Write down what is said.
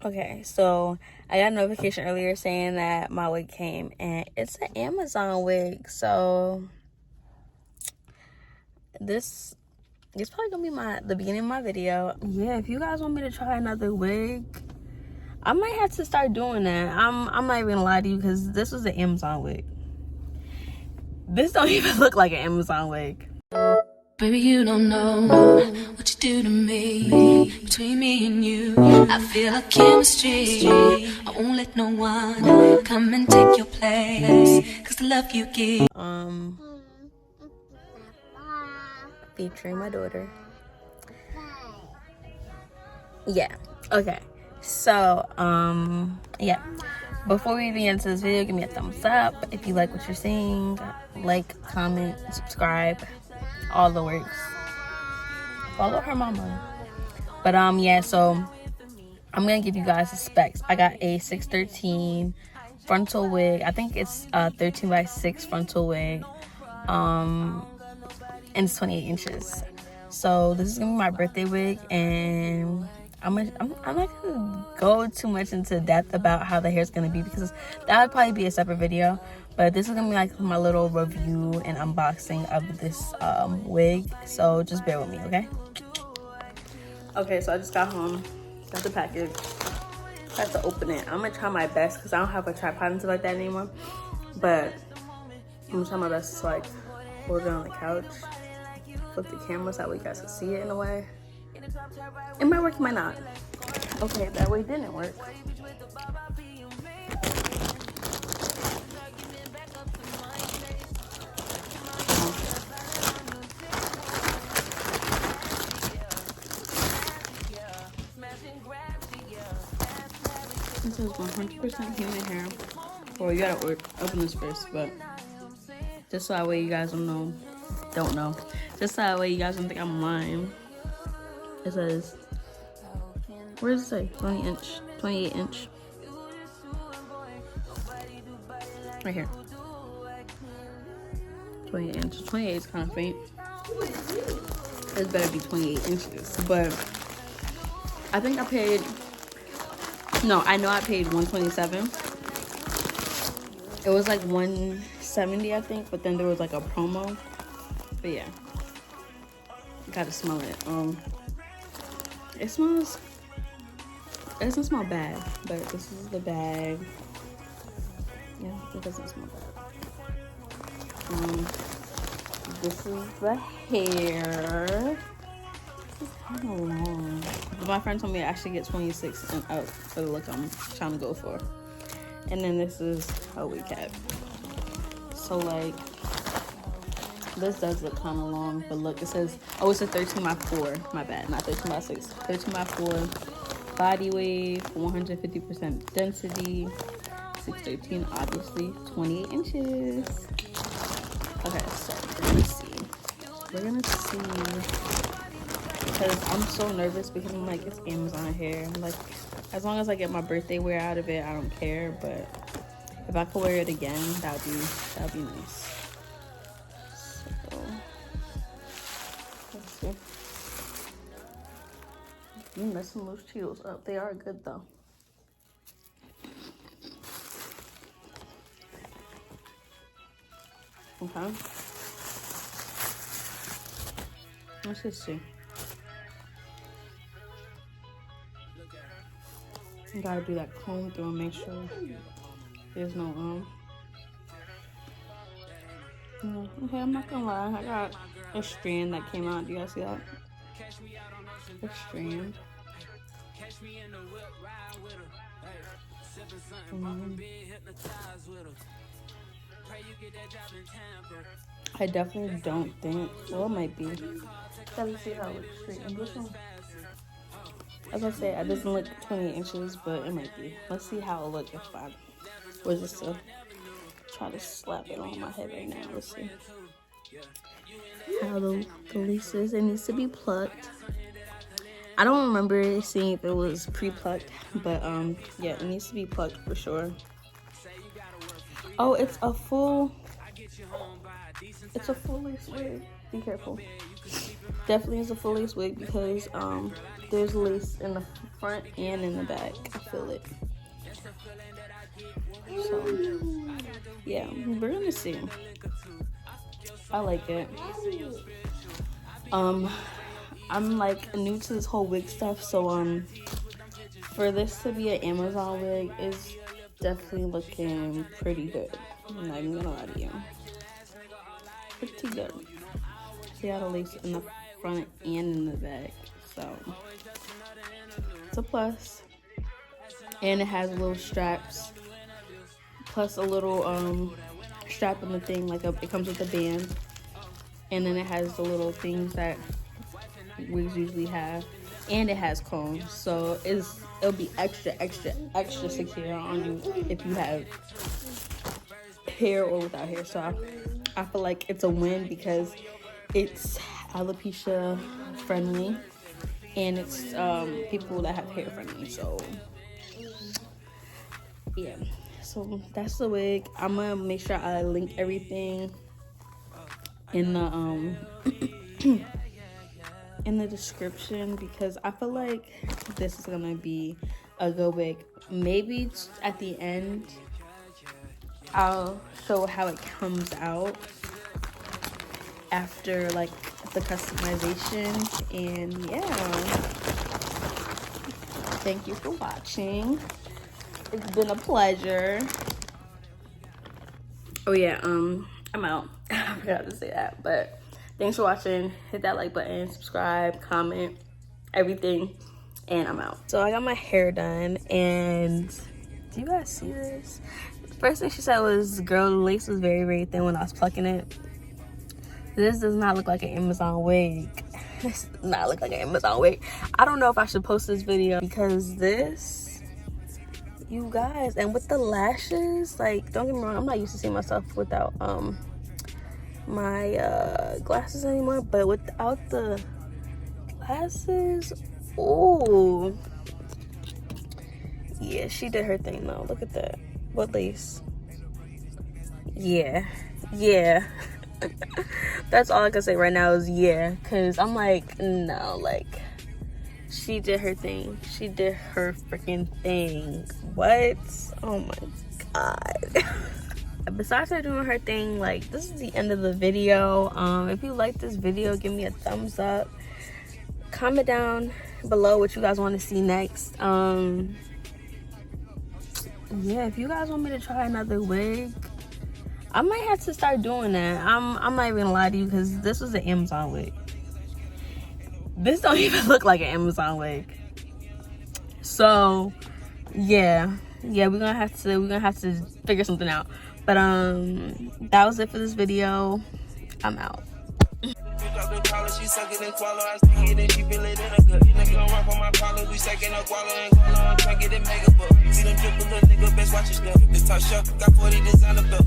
Okay, so I got a notification earlier saying that my wig came, and it's an Amazon wig. So this is probably gonna be the beginning of my video. Yeah, if you guys want me to try another wig, I might have to start doing that. I'm not even gonna lie to you, because this was an Amazon wig. This don't even look like an Amazon wig. Baby, you don't know what you do to me. Between me and you, I feel a chemistry. I won't let no one come and take your place, 'cause the love you give. Featuring my daughter. Yeah. Okay. So, yeah. Before we even get into this video, give me a thumbs up if you like what you're seeing. Like, comment, subscribe, all the works. Follow her mama. But yeah, so I'm gonna give you guys the specs. I got a 613 frontal wig. I think it's 13 by 6 frontal wig. And it's 28 inches. So this is gonna be my birthday wig, and I'm not gonna go too much into depth about how the hair is gonna be, because that would probably be a separate video. But this is gonna be like my little review and unboxing of this wig. So just bear with me, okay? Okay, so I just got home, got the package. I have to open it. I'm gonna try my best, because I don't have a tripod and stuff like that anymore. But I'm gonna try my best to like hold it on the couch, flip the camera so that way you guys can see it in a way. It might work, it might not. Okay, that way it didn't work. This is 100% human hair. Well, you gotta open this first, but just so that way you guys don't know. Just so that way you guys don't think I'm lying. It says, where does it say? 28 inch. Right here. 28 inches. 28 is kind of faint. This better be 28 inches. But I think I paid, no, I know I paid $127. It was like $170, I think, but then there was like a promo. But yeah, gotta smell it. It doesn't smell bad, but this is the bag. Yeah, it doesn't smell bad. This is the hair. It's kind of long. But my friend told me I actually get 26 and up for the look I'm trying to go for. And then this is a wig cap. So like, this does look kind of long, but look, it says, oh, it's a 13 by 4. My bad, not 13 by 6. 13 by 4 body wave, 150% density, 613, obviously, 28 inches. Okay, so we're gonna see, because I'm so nervous, because I'm like, it's Amazon hair. I'm like, as long as I get my birthday wear out of it, I don't care. But if I could wear it again, that'd be nice. Let's see. You messing those Cheetos up. They are good though. Okay. Let's just see. You gotta do that comb through and make sure there's no okay, I'm not gonna lie, I got a strand that came out. Do you guys see that? A strand. I definitely don't think, well, it might be. Gotta see how it looks straight. And this one, as I say, it doesn't look 28 inches, but it might be. Let's see how it looks if I was just to try to slap it on my head right now. Let's see how the lace is. It needs to be plucked. I don't remember seeing if it was pre-plucked, but yeah, it needs to be plucked for sure. Oh, it's a full lace wig. Be careful. Definitely is a full lace wig, because there's lace in the front and in the back. I feel it. So yeah, we're gonna see. I like it. I'm like new to this whole wig stuff, so for this to be an Amazon wig is definitely looking pretty good. I'm not even gonna lie to you. Pretty good. See how the lace in the front and in the back, so it's a plus. And it has little straps, plus a little strap in the thing, like it comes with a band, and then it has the little things that wigs usually have, and it has combs, so it'll be extra secure on you if you have hair or without hair. So I feel like it's a win because it's alopecia friendly and it's people that have hair friendly. So yeah, so that's the wig. I'm gonna make sure I link everything in the in the description, because I feel like this is gonna be a good wig. Maybe at the end I'll show how it comes out after like the customization. And yeah, thank you for watching. It's been a pleasure. Oh yeah, I'm out. I forgot to say that, but thanks for watching. Hit that like button, subscribe, comment, everything, and I'm out. So I got my hair done, and do you guys see this? First thing she said was, girl, the lace was very, very thin when I was plucking it. This does not look like an Amazon wig. This does not look like an Amazon wig. I don't know if I should post this video because this, you guys, and with the lashes, like, don't get me wrong, I'm not used to seeing myself without my glasses anymore, but without the glasses, oh yeah, she did her thing though. Look at that. What lace? Yeah. That's all I can say right now is yeah, because I'm like, no, like, she did her thing. She did her freaking thing. What? Oh my god. Besides her doing her thing, like, this is the end of the video. If you like this video, give me a thumbs up. Comment down below what you guys want to see next. Yeah, if you guys want me to try another wig, I might have to start doing that. I'm not even gonna lie to you, because this was an Amazon wig. This don't even look like an Amazon wig. So yeah, we're gonna have to figure something out. But that was it for this video. I'm out. She sucking and swallow, I stick it and she feel it in a gut. Nigga gon' rock on my collar, we second up wallow and swallow and try get it mega book. See them triple little nigga, best watch your stuff. This top shelf, got 40 designer belt.